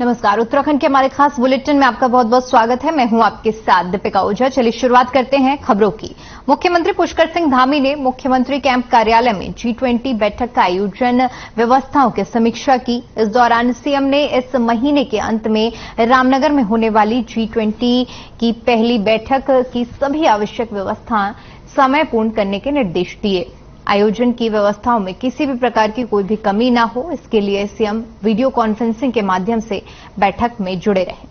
नमस्कार। उत्तराखंड के हमारे खास बुलेटिन में आपका बहुत बहुत स्वागत है। मैं हूं आपके साथ दीपिका ओझा। चलिए शुरुआत करते हैं खबरों की। मुख्यमंत्री पुष्कर सिंह धामी ने मुख्यमंत्री कैंप कार्यालय में G20 बैठक का आयोजन व्यवस्थाओं की समीक्षा की। इस दौरान सीएम ने इस महीने के अंत में रामनगर में होने वाली G20 की पहली बैठक की सभी आवश्यक व्यवस्थाएं समय पूर्ण करने के निर्देश दिए। आयोजन की व्यवस्थाओं में किसी भी प्रकार की कोई भी कमी ना हो, इसके लिए सीएम वीडियो कॉन्फ्रेंसिंग के माध्यम से बैठक में जुड़े रहे।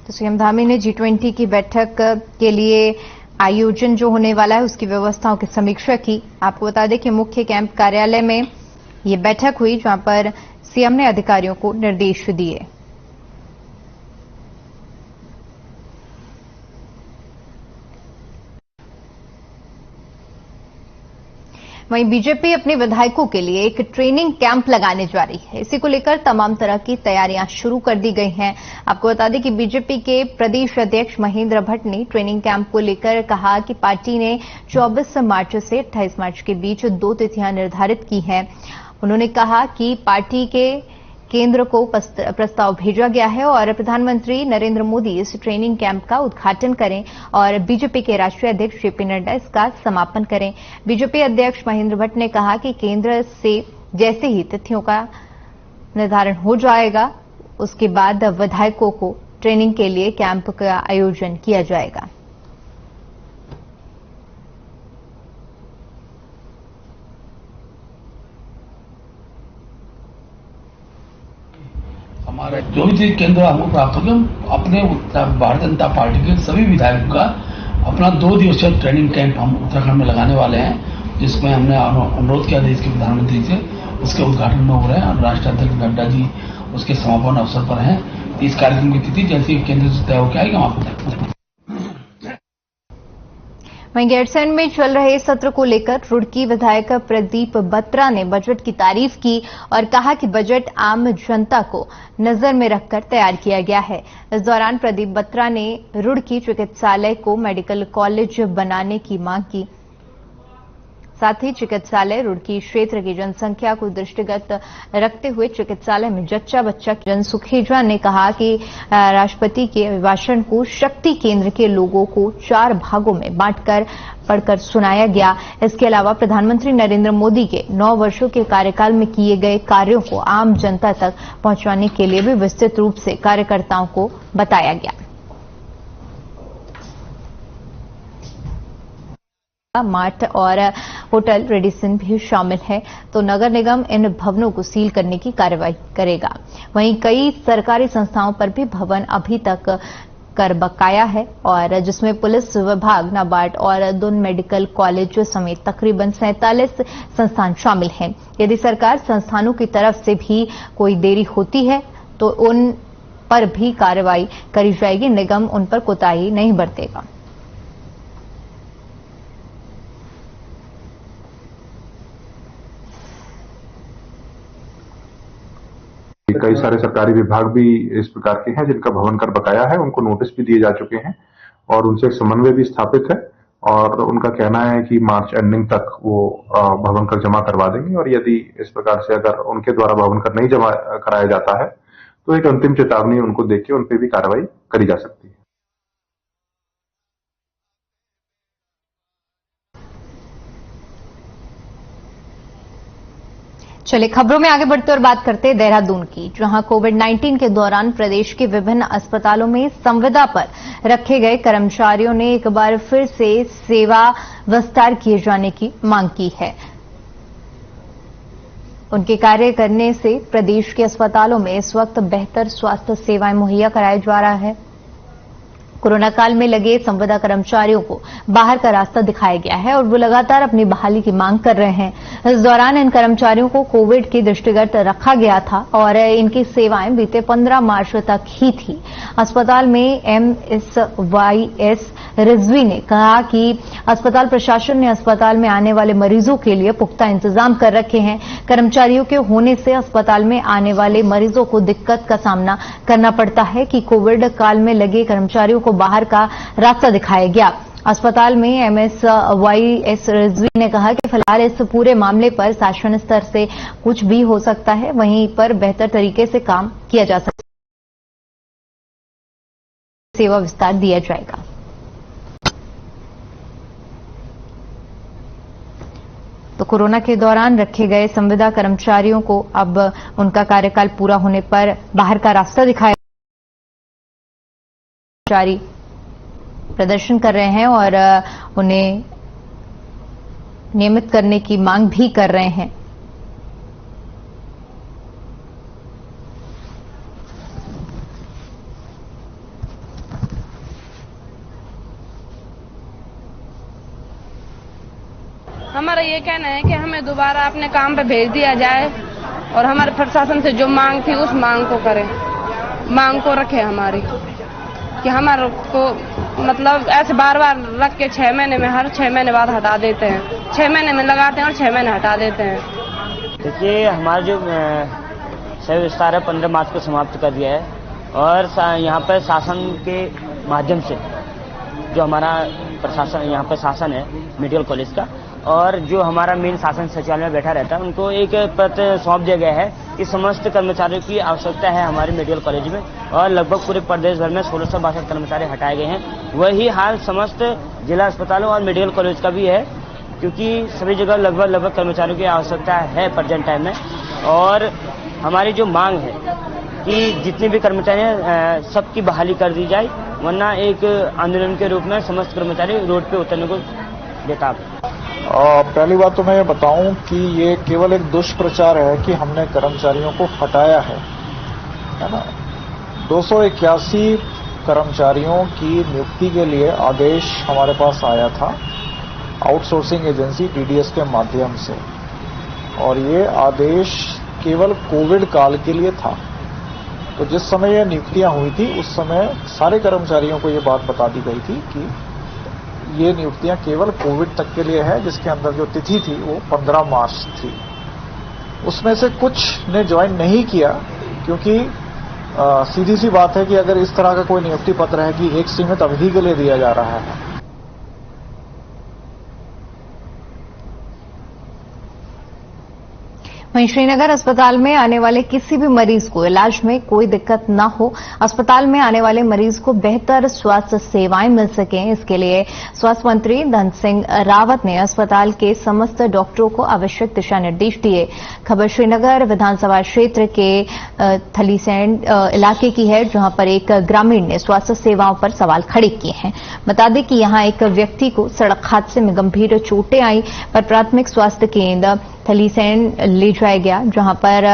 तो सीएम धामी ने G20 की बैठक के लिए आयोजन जो होने वाला है उसकी व्यवस्थाओं की समीक्षा की। आपको बता दें कि मुख्य कैंप कार्यालय में ये बैठक हुई, जहां पर सीएम ने अधिकारियों को निर्देश दिए। वहीं बीजेपी अपने विधायकों के लिए एक ट्रेनिंग कैंप लगाने जा रही है। इसी को लेकर तमाम तरह की तैयारियां शुरू कर दी गई हैं। आपको बता दें कि बीजेपी के प्रदेश अध्यक्ष महेंद्र भट्ट ने ट्रेनिंग कैंप को लेकर कहा कि पार्टी ने 24 मार्च से 28 मार्च के बीच 2 तिथियां निर्धारित की हैं। उन्होंने कहा कि पार्टी के केंद्र को प्रस्ताव भेजा गया है और प्रधानमंत्री नरेंद्र मोदी इस ट्रेनिंग कैंप का उद्घाटन करें और बीजेपी के राष्ट्रीय अध्यक्ष जेपी नड्डा इसका समापन करें। बीजेपी अध्यक्ष महेंद्र भट्ट ने कहा कि केंद्र से जैसे ही तिथियों का निर्धारण हो जाएगा, उसके बाद विधायकों को ट्रेनिंग के लिए कैंप का आयोजन किया जाएगा। हमारे जो भी केंद्र हमको प्राप्त होगी, हम अपने भारतीय जनता पार्टी के सभी विधायकों का अपना 2 दिवसीय ट्रेनिंग कैंप हम उत्तराखंड में लगाने वाले हैं, जिसमें हमने अनुरोध किया देश के प्रधानमंत्री से। इसके उद्घाटन में हो रहे हैं और राष्ट्रीय अध्यक्ष नड्डा जी उसके समापन अवसर पर हैं। इस कार्यक्रम की तिथि जैसे केंद्र से तय होकर आएगी, हम आपको वहीं गैरसैंण में चल रहे सत्र को लेकर रुड़की विधायक प्रदीप बत्रा ने बजट की तारीफ की और कहा कि बजट आम जनता को नजर में रखकर तैयार किया गया है। इस दौरान प्रदीप बत्रा ने रुड़की चिकित्सालय को मेडिकल कॉलेज बनाने की मांग की। साथ ही चिकित्सालय रुड़की क्षेत्र की जनसंख्या को दृष्टिगत रखते हुए चिकित्सालय में जच्चा बच्चा। जन सुखेजा ने कहा कि राष्ट्रपति के अभिभाषण को शक्ति केंद्र के लोगों को 4 भागों में बांटकर पढ़कर सुनाया गया। इसके अलावा प्रधानमंत्री नरेंद्र मोदी के 9 वर्षों के कार्यकाल में किए गए कार्यों को आम जनता तक पहुंचाने के लिए भी विस्तृत रूप से कार्यकर्ताओं को बताया गया। मार्ट और होटल रेडिसन भी शामिल है, तो नगर निगम इन भवनों को सील करने की कार्रवाई करेगा। वहीं कई सरकारी संस्थाओं पर भी भवन अभी तक कर बकाया है और जिसमें पुलिस विभाग, नाबार्ड और दून मेडिकल कॉलेज समेत तकरीबन 47 संस्थान शामिल हैं। यदि सरकार संस्थानों की तरफ से भी कोई देरी होती है तो उन पर भी कार्रवाई करी जाएगी। निगम उन पर कोताही नहीं बरतेगा। कई सारे सरकारी विभाग भी इस प्रकार के हैं जिनका भवन कर बकाया है, उनको नोटिस भी दिए जा चुके हैं और उनसे समन्वय भी स्थापित है और उनका कहना है कि मार्च एंडिंग तक वो भवन कर जमा करवा देंगे। और यदि इस प्रकार से अगर उनके द्वारा भवन कर नहीं जमा कराया जाता है तो एक अंतिम चेतावनी उनको देके उन पर भी कार्रवाई करी जा सकती है। चलिए खबरों में आगे बढ़ते और बात करते हैं देहरादून की, जहां कोविड-19 के दौरान प्रदेश के विभिन्न अस्पतालों में संविदा पर रखे गए कर्मचारियों ने एक बार फिर से सेवा विस्तार किए जाने की मांग की है। उनके कार्य करने से प्रदेश के अस्पतालों में इस वक्त बेहतर स्वास्थ्य सेवाएं मुहैया कराया जा रहा है। कोरोना काल में लगे संविदा कर्मचारियों को बाहर का रास्ता दिखाया गया है और वो लगातार अपनी बहाली की मांग कर रहे हैं। इस दौरान इन कर्मचारियों को कोविड के दृष्टिगत रखा गया था और इनकी सेवाएं बीते 15 मार्च तक ही थी। अस्पताल में MSYS रिजवी ने कहा कि अस्पताल प्रशासन ने अस्पताल में आने वाले मरीजों के लिए पुख्ता इंतजाम कर रखे हैं। कर्मचारियों के होने से अस्पताल में आने वाले मरीजों को दिक्कत का सामना करना पड़ता है कि कोविड काल में लगे कर्मचारियों को बाहर का रास्ता दिखाया गया। अस्पताल में MSYS रिजवी ने कहा कि फिलहाल इस पूरे मामले पर शासन स्तर से कुछ भी हो सकता है, वहीं पर बेहतर तरीके से काम किया जा सकता है, सेवा विस्तार दिया जाएगा। तो कोरोना के दौरान रखे गए संविदा कर्मचारियों को अब उनका कार्यकाल पूरा होने पर बाहर का रास्ता दिखाया, कर्मचारी प्रदर्शन कर रहे हैं और उन्हें नियमित करने की मांग भी कर रहे हैं। हमारा ये कहना है कि हमें दोबारा अपने काम पे भेज दिया जाए और हमारे प्रशासन से जो मांग थी उस मांग को करें, मांग को रखे हमारी, कि हमारे को मतलब ऐसे बार बार रख के 6 महीने में, हर 6 महीने बाद हटा देते हैं, 6 महीने में लगाते हैं और 6 महीने हटा देते हैं। देखिए, हमारा जो सेवा विस्तार है 15 मार्च को समाप्त कर दिया है और यहाँ पर शासन के माध्यम से जो हमारा प्रशासन यहाँ पर शासन है मेडिकल कॉलेज का, और जो हमारा मेन शासन सचिवालय में बैठा रहता है, उनको एक पत्र सौंप दिया गया है कि समस्त कर्मचारियों की आवश्यकता है हमारे मेडिकल कॉलेज में, और लगभग पूरे प्रदेश भर में 1662 कर्मचारी हटाए गए हैं। वही हाल समस्त जिला अस्पतालों और मेडिकल कॉलेज का भी है, क्योंकि सभी जगह लगभग कर्मचारियों की आवश्यकता है प्रेजेंट टाइम में। और हमारी जो मांग है कि जितने भी कर्मचारी हैं सबकी बहाली कर दी जाए, वरना एक आंदोलन के रूप में समस्त कर्मचारी रोड पे उतरने को बेताब है। पहली बात तो मैं ये बताऊं कि ये केवल एक दुष्प्रचार है कि हमने कर्मचारियों को हटाया है ना। 281 कर्मचारियों की नियुक्ति के लिए आदेश हमारे पास आया था आउटसोर्सिंग एजेंसी TDS के माध्यम से, और ये आदेश केवल कोविड काल के लिए था। तो जिस समय ये नियुक्तियां हुई थी उस समय सारे कर्मचारियों को ये बात बता दी गई थी कि ये नियुक्तियां केवल कोविड तक के लिए है, जिसके अंदर जो तिथि थी वो 15 मार्च थी। उसमें से कुछ ने ज्वाइन नहीं किया, क्योंकि सीधी सी बात है कि अगर इस तरह का कोई नियुक्ति पत्र है कि एक सीमित अवधि के लिए दिया जा रहा है, वहीं श्रीनगर अस्पताल में आने वाले किसी भी मरीज को इलाज में कोई दिक्कत न हो, अस्पताल में आने वाले मरीज को बेहतर स्वास्थ्य सेवाएं मिल सकें, इसके लिए स्वास्थ्य मंत्री धन सिंह रावत ने अस्पताल के समस्त डॉक्टरों को आवश्यक दिशा निर्देश दिए। खबर श्रीनगर विधानसभा क्षेत्र के थलीसैंड इलाके की है, जहां पर एक ग्रामीण ने स्वास्थ्य सेवाओं पर सवाल खड़े किए हैं। बता दें कि यहां एक व्यक्ति को सड़क हादसे में गंभीर चोटें आई, पर प्राथमिक स्वास्थ्य केंद्र थलीसैंड ले जाया गया, जहां पर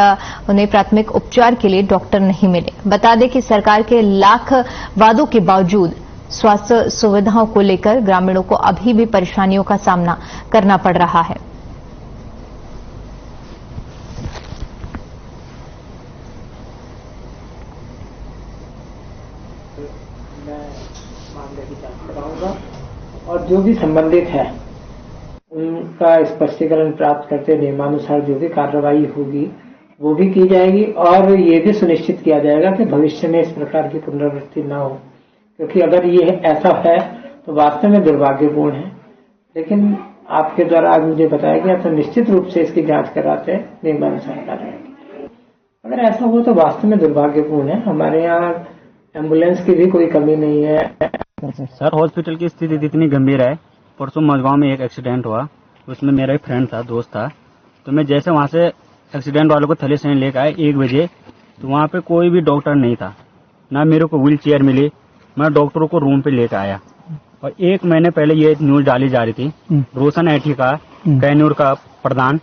उन्हें प्राथमिक उपचार के लिए डॉक्टर नहीं मिले। बता दें कि सरकार के लाख वादों के बावजूद स्वास्थ्य सुविधाओं को लेकर ग्रामीणों को अभी भी परेशानियों का सामना करना पड़ रहा है। मैं मामले की जांच कराऊंगा और जो भी संबंधित है उनका स्पष्टीकरण प्राप्त करते नियमानुसार जो भी कार्रवाई होगी वो भी की जाएगी, और ये भी सुनिश्चित किया जाएगा कि भविष्य में इस प्रकार की पुनरावृत्ति न हो, क्योंकि अगर ये ऐसा है तो वास्तव में दुर्भाग्यपूर्ण है। लेकिन आपके द्वारा आज मुझे बताया गया तो निश्चित रूप से इसकी जांच कराते नियमानुसार कार्रवाई। अगर ऐसा हो तो वास्तव में दुर्भाग्यपूर्ण है। हमारे यहाँ एम्बुलेंस की भी कोई कमी नहीं है। सर, हॉस्पिटल की स्थिति इतनी गंभीर है। परसों मझगांव में एक एक्सीडेंट हुआ, उसमें मेरा एक फ्रेंड था, दोस्त था। तो मैं जैसे वहां से एक्सीडेंट वालों को थलीसैंड लेकर आए 1 बजे, तो वहां पे कोई भी डॉक्टर नहीं था, ना मेरे को व्हील चेयर मिली। मैं डॉक्टरों को रूम पे लेकर आया, और 1 महीने पहले ये न्यूज डाली जा रही थी। रोशन ऐठी का कैनूर का प्रधान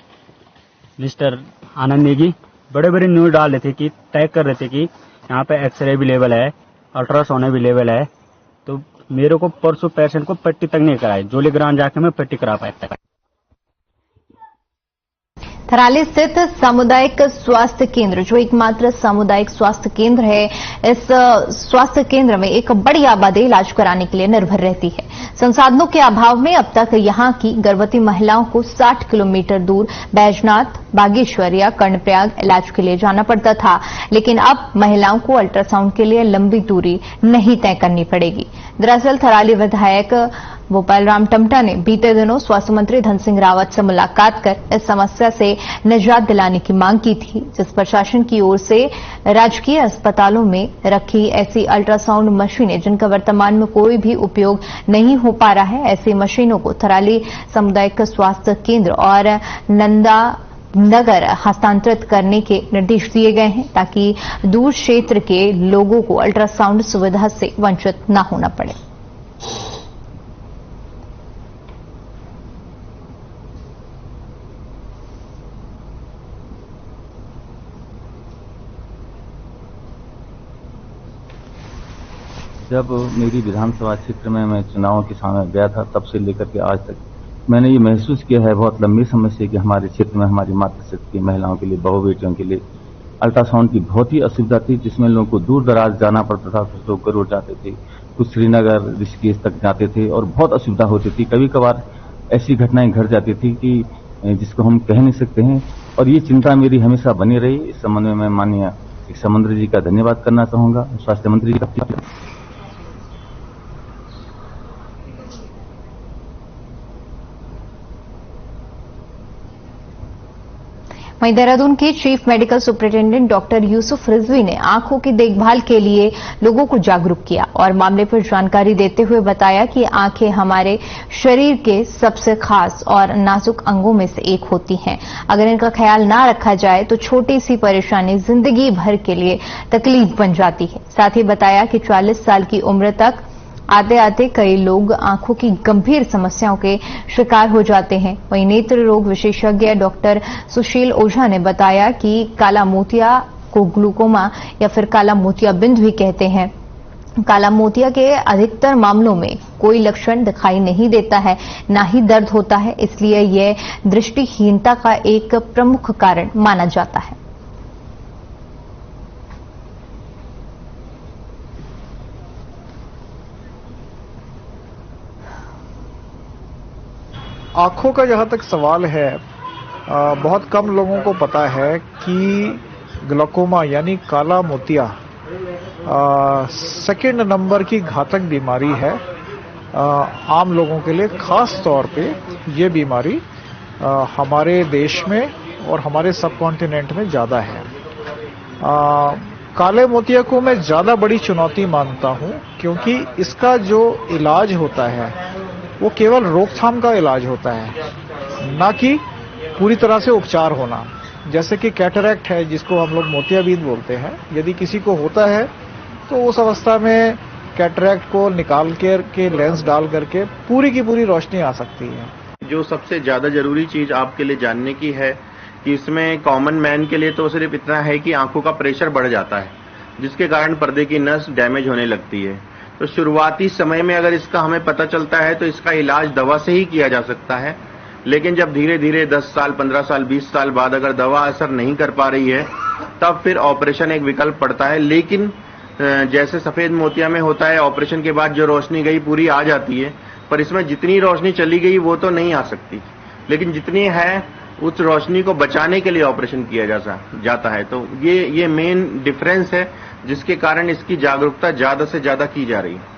मिस्टर आनंद नेगी बड़े बड़े न्यूज डाल रहे थे कि तय कर रहे थे कि यहाँ पे एक्सरे अवेलेबल है, अल्ट्रासाउंड अवेलेबल है। तो मेरे को परसों पेशेंट को पट्टी तक नहीं कराई, जोलीग्राम जाके मैं पट्टी करा पाया। थराली स्थित सामुदायिक स्वास्थ्य केंद्र, जो एकमात्र सामुदायिक स्वास्थ्य केंद्र है, इस स्वास्थ्य केंद्र में एक बड़ी आबादी इलाज कराने के लिए निर्भर रहती है। संसाधनों के अभाव में अब तक यहां की गर्भवती महिलाओं को 60 किलोमीटर दूर बैजनाथ, बागेश्वर या कर्णप्रयाग इलाज के लिए जाना पड़ता था, लेकिन अब महिलाओं को अल्ट्रासाउंड के लिए लंबी दूरी नहीं तय करनी पड़ेगी। दरअसल थराली विधायक भोपाल राम टमटा ने बीते दिनों स्वास्थ्य मंत्री धन सिंह रावत से मुलाकात कर इस समस्या से निजात दिलाने की मांग की थी, जिस प्रशासन की ओर से राजकीय अस्पतालों में रखी ऐसी अल्ट्रासाउंड मशीनें जिनका वर्तमान में कोई भी उपयोग नहीं हो पा रहा है, ऐसी मशीनों को थराली सामुदायिक स्वास्थ्य केंद्र और नंदा नगर हस्तांतरित करने के निर्देश दिए गए हैं ताकि दूर क्षेत्र के लोगों को अल्ट्रासाउंड सुविधा से वंचित न होना पड़े। जब मेरी विधानसभा क्षेत्र में मैं चुनावों के सामने गया था, तब से लेकर के आज तक मैंने ये महसूस किया है बहुत लंबे समय से कि हमारे क्षेत्र में हमारी मातृशक्ति महिलाओं के लिए, बहु बेटियों के लिए अल्ट्रासाउंड की बहुत ही असुविधा थी, जिसमें लोगों को दूर दराज जाना पड़ता था। कुछ लोग गरुड़ जाते थे, कुछ श्रीनगर ऋषिकेश तक जाते थे और बहुत असुविधा होती थी। कभी कभार ऐसी घटनाएं घट जाती थी कि जिसको हम कह नहीं सकते हैं, और ये चिंता मेरी हमेशा बनी रही। इस संबंध में मैं माननीय शिक्षा मंत्री जी का धन्यवाद करना चाहूंगा, स्वास्थ्य मंत्री जी का। वहीं देहरादून के chief medical superintendent doctor Yusuf Rizvi ने आंखों की देखभाल के लिए लोगों को जागरूक किया और मामले पर जानकारी देते हुए बताया कि आंखें हमारे शरीर के सबसे खास और नाजुक अंगों में से एक होती हैं। अगर इनका ख्याल ना रखा जाए तो छोटी सी परेशानी जिंदगी भर के लिए तकलीफ बन जाती है। साथ ही बताया कि 40 साल की उम्र तक आते आते कई लोग आंखों की गंभीर समस्याओं के शिकार हो जाते हैं। वहीं नेत्र रोग विशेषज्ञ डॉक्टर सुशील ओझा ने बताया कि काला मोतिया को ग्लूकोमा या फिर काला मोतियाबिंद भी कहते हैं। काला मोतिया के अधिकतर मामलों में कोई लक्षण दिखाई नहीं देता है, ना ही दर्द होता है, इसलिए यह दृष्टिहीनता का एक प्रमुख कारण माना जाता है। आंखों का जहां तक सवाल है, बहुत कम लोगों को पता है कि ग्लूकोमा यानी काला मोतिया सेकंड नंबर की घातक बीमारी है आम लोगों के लिए। खास तौर पे ये बीमारी हमारे देश में और हमारे सब कॉन्टिनेंट में ज्यादा है। काले मोतिया को मैं ज्यादा बड़ी चुनौती मानता हूं, क्योंकि इसका जो इलाज होता है वो केवल रोकथाम का इलाज होता है, ना कि पूरी तरह से उपचार होना। जैसे कि कैटरैक्ट है, जिसको हम लोग मोतियाबिंद बोलते हैं, यदि किसी को होता है तो उस अवस्था में कैटरैक्ट को निकाल के लेंस डाल करके पूरी की पूरी रोशनी आ सकती है। जो सबसे ज्यादा जरूरी चीज आपके लिए जानने की है कि इसमें कॉमन मैन के लिए तो सिर्फ इतना है कि आंखों का प्रेशर बढ़ जाता है, जिसके कारण पर्दे की नस डैमेज होने लगती है। तो शुरुआती समय में अगर इसका हमें पता चलता है तो इसका इलाज दवा से ही किया जा सकता है, लेकिन जब धीरे धीरे 10 साल, 15 साल, 20 साल बाद अगर दवा असर नहीं कर पा रही है, तब फिर ऑपरेशन एक विकल्प पड़ता है। लेकिन जैसे सफेद मोतिया में होता है, ऑपरेशन के बाद जो रोशनी गई पूरी आ जाती है, पर इसमें जितनी रोशनी चली गई वो तो नहीं आ सकती, लेकिन जितनी है उस रोशनी को बचाने के लिए ऑपरेशन किया जाता है। तो ये मेन डिफरेंस है, जिसके कारण इसकी जागरूकता ज्यादा से ज्यादा की जा रही है।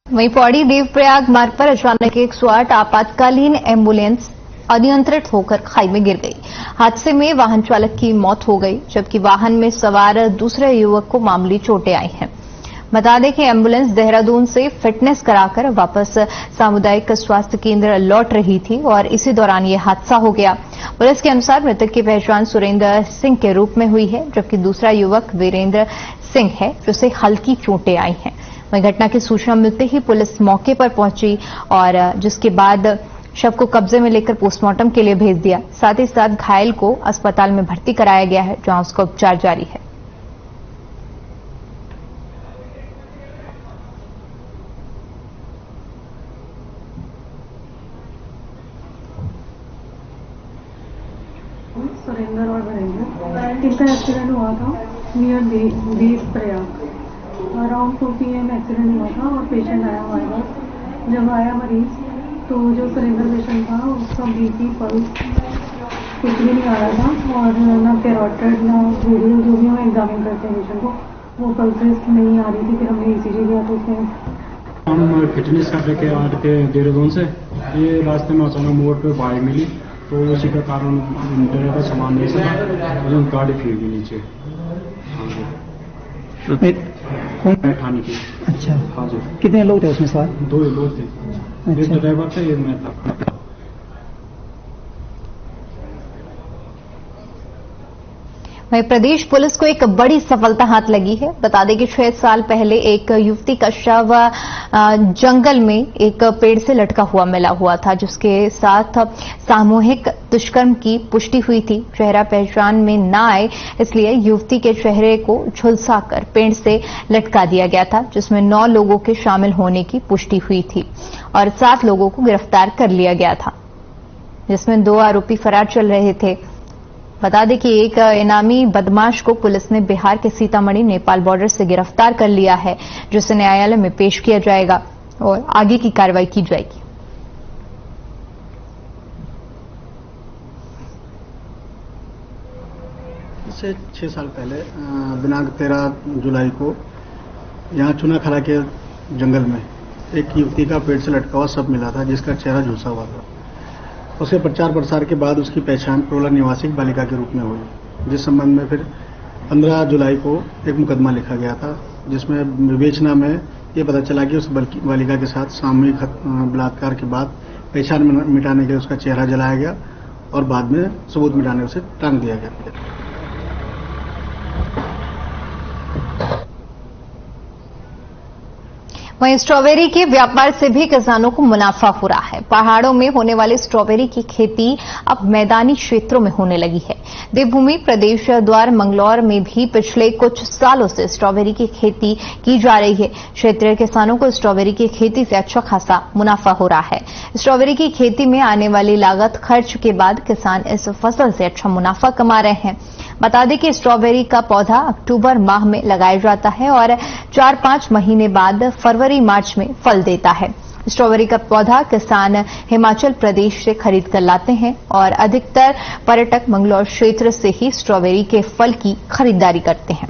वहीं पौड़ी देवप्रयाग मार्ग पर अचानक 108 आपातकालीन एम्बुलेंस अनियंत्रित होकर खाई में गिर गई। हादसे में वाहन चालक की मौत हो गई, जबकि वाहन में सवार दूसरे युवक को मामूली चोटें आई हैं। बता दें कि एम्बुलेंस देहरादून से फिटनेस कराकर वापस सामुदायिक स्वास्थ्य केंद्र लौट रही थी और इसी दौरान यह हादसा हो गया। पुलिस के अनुसार मृतक की पहचान सुरेंद्र सिंह के रूप में हुई है, जबकि दूसरा युवक वीरेंद्र सिंह है, जिसे हल्की चोटें आई हैं। वहीं घटना की सूचना मिलते ही पुलिस मौके पर पहुंची और जिसके बाद शव को कब्जे में लेकर पोस्टमार्टम के लिए भेज दिया। साथ ही साथ घायल को अस्पताल में भर्ती कराया गया है, जहां उसका उपचार जारी है। सुरेंद्र और वीरेंद्र, इनका एक्सीडेंट हुआ था near Devprayag. Around 2 PM accident हुआ था और पेशेंट आया हमारे पास। जब आया मरीज तो जो सुरेंद्र पेशेंट था उसका BP पल्स कुछ भी नहीं आ रहा था और ना कैरोटिड ना वीडियो, जो भी हम एग्जामिन करते हैं पेशेंट को, वो पल्सेस नहीं आ रही थी। फिर हमने ECG दिया तो उसमें हम फिटनेस कर रहे थे देहरादून से, ये रास्ते में अचानक मोड़ पे बाइक मिली, तो उसी का कारण ड्राइवर सामान नहीं सका, गाड़ी फिर गई नीचे। कौन ठाने की? अच्छा, हाँ जी। कितने लोग थे उसमें सवार? 2 लोग थे, एक ड्राइवर था, एक मैं था। वहीं प्रदेश पुलिस को एक बड़ी सफलता हाथ लगी है। बता दें कि 6 साल पहले एक युवती का शव जंगल में एक पेड़ से लटका हुआ मिला हुआ था, जिसके साथ सामूहिक दुष्कर्म की पुष्टि हुई थी। चेहरा पहचान में न आए, इसलिए युवती के चेहरे को झुलसाकर पेड़ से लटका दिया गया था, जिसमें 9 लोगों के शामिल होने की पुष्टि हुई थी और 7 लोगों को गिरफ्तार कर लिया गया था, जिसमें 2 आरोपी फरार चल रहे थे। बता दें कि एक इनामी बदमाश को पुलिस ने बिहार के सीतामढ़ी नेपाल बॉर्डर से गिरफ्तार कर लिया है, जिसे न्यायालय में पेश किया जाएगा और आगे की कार्रवाई की जाएगी। इससे 6 साल पहले दिनांक 13 जुलाई को यहाँ चुनाखला के जंगल में एक युवती का पेड़ से लटका हुआ शव मिला था, जिसका चेहरा झुलसा हुआ था। उसके प्रचार प्रसार के बाद उसकी पहचान प्रोला निवासी बालिका के रूप में हुई, जिस संबंध में फिर 15 जुलाई को एक मुकदमा लिखा गया था, जिसमें विवेचना में ये पता चला कि उस बालिका के साथ सामूहिक बलात्कार के बाद पहचान मिटाने के लिए उसका चेहरा जलाया गया और बाद में सबूत मिटाने उसे टांग दिया गया। वहीं स्ट्रॉबेरी के व्यापार से भी किसानों को मुनाफा हो रहा है। पहाड़ों में होने वाली स्ट्रॉबेरी की खेती अब मैदानी क्षेत्रों में होने लगी है। देवभूमि प्रदेश द्वार मंगलौर में भी पिछले कुछ सालों से स्ट्रॉबेरी की खेती की जा रही है। क्षेत्रीय किसानों को स्ट्रॉबेरी की खेती से अच्छा खासा मुनाफा हो रहा है। स्ट्रॉबेरी की खेती में आने वाली लागत खर्च के बाद किसान इस फसल से अच्छा मुनाफा कमा रहे हैं। बता दें कि स्ट्रॉबेरी का पौधा अक्टूबर माह में लगाया जाता है और 4-5 महीने बाद फरवरी मार्च में फल देता है। स्ट्रॉबेरी का पौधा किसान हिमाचल प्रदेश से खरीद कर लाते हैं और अधिकतर पर्यटक मंगलौर क्षेत्र से ही स्ट्रॉबेरी के फल की खरीदारी करते हैं।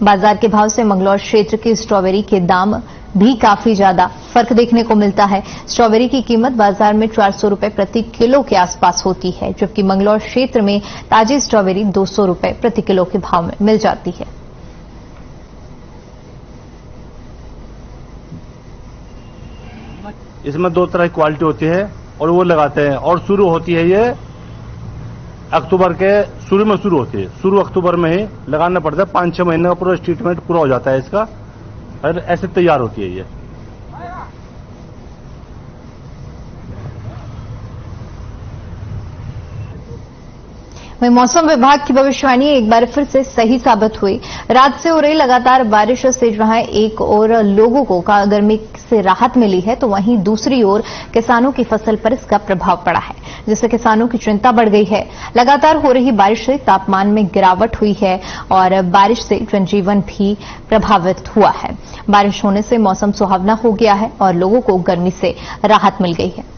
बाजार के भाव से मंगलौर क्षेत्र की स्ट्रॉबेरी के दाम भी काफी ज्यादा फर्क देखने को मिलता है। स्ट्रॉबेरी की कीमत बाजार में 400 रुपए प्रति किलो के आसपास होती है, जबकि मंगलौर क्षेत्र में ताजी स्ट्रॉबेरी 200 रुपए प्रति किलो के भाव में मिल जाती है। इसमें 2 तरह की क्वालिटी होती है और वो लगाते हैं, और शुरू होती है ये अक्टूबर के शुरू में शुरू होती है। शुरू अक्टूबर में ही लगाना पड़ता है, 5-6 महीने का पूरा ट्रीटमेंट पूरा हो जाता है इसका, और ऐसे तैयार होती है ये। वहीं मौसम विभाग की भविष्यवाणी एक बार फिर से सही साबित हुई। रात से हो रही लगातार बारिश से जहां एक ओर लोगों को गर्मी से राहत मिली है, तो वहीं दूसरी ओर किसानों की फसल पर इसका प्रभाव पड़ा है, जिससे किसानों की चिंता बढ़ गई है। लगातार हो रही बारिश से तापमान में गिरावट हुई है और बारिश से जनजीवन भी प्रभावित हुआ है। बारिश होने से मौसम सुहावना हो गया है और लोगों को गर्मी से राहत मिल गई है।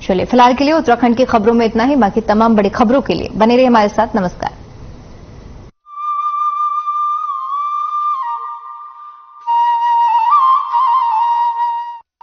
चलिए, फिलहाल के लिए उत्तराखंड की खबरों में इतना ही। बाकी तमाम बड़ी खबरों के लिए बने रहिए हमारे साथ। नमस्कार।